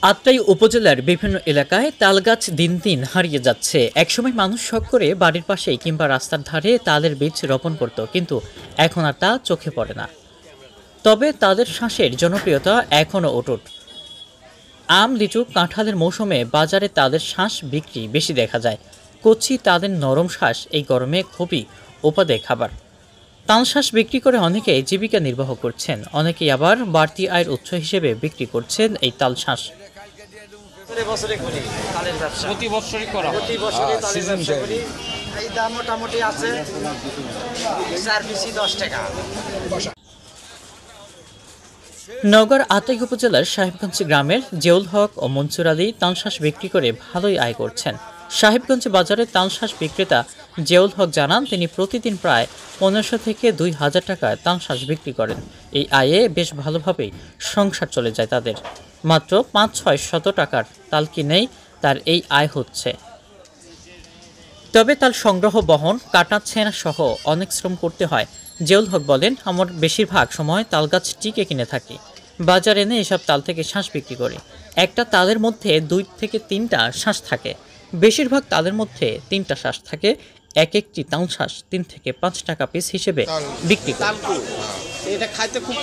আত্রাই উপজেলার বিভিন্ন এলাকায় তালগাছ দিন দিন হারিয়ে যাচ্ছে। একসময় মানুষ শখ করে বাড়ির পাশে কিংবা রাস্তার ধারে তালের বীজ রোপণ করত, কিন্তু এখন আর তা চোখে পড়ে না। তবে তাদের শ্বাসের জনপ্রিয়তা এখনও অটুট। আম, লিচু, কাঁঠালের মৌসুমে বাজারে তাদের শ্বাস বিক্রি বেশি দেখা যায়। কচি তাদের নরম শ্বাস এই গরমে খুবই উপাদেয় খাবার। তাল শ্বাস বিক্রি করে অনেকে জীবিকা নির্বাহ করছেন, অনেকেই আবার বাড়তি আয়ের উৎস হিসেবে বিক্রি করছেন এই তাল শ্বাস। নওগাঁর আত্রাই উপজেলার সাহেবগঞ্জ গ্রামের জিয়াউল হক ও মনসুর আলী তালশ্বাস বিক্রি করে ভালোই আয় করছেন। সাহেবগঞ্জ বাজারে তালশ্বাস বিক্রেতা জিয়াউল হক জানান, তিনি প্রতিদিন প্রায় 1500 থেকে 2000 টাকায় তালশ্বাস বিক্রি করেন। এই আয়ে বেশ ভালোভাবেই সংসার চলে যায় তাদের। মাত্র 500-600 টাকার তাল কিনেই তার এই আয় হচ্ছে। তবে তাল সংগ্রহ, বহন, কাটা, ছেঁড়া সহ অনেক শ্রম করতে হয়। জিয়াউল হক বলেন, আমার বেশিরভাগ সময় তাল গাছ টিকে কিনে থাকি, বাজারে এনে এসব তাল থেকে শ্বাস বিক্রি করি। একটা তালের মধ্যে 2 থেকে 3টা শ্বাস থাকে। বেশিরভাগ তালের মধ্যে 3টা শ্বাস থাকে। একটি তাল শ্বাস 3 থেকে 5 টাকা পিস হিসেবে বিক্রি করি। এটা খাইতে খুব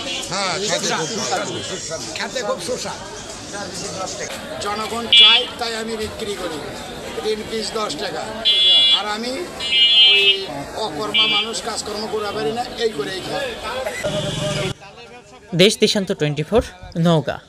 জনগণ চাই, তাই আমি বিক্রি করি 3 পিস 10 টাকা। আর আমি ওই অকর্মা মানুষ, কাজকর্ম করে পারি না, এই করেই খাই। দেশ দেশান্তর 24, নওগাঁ।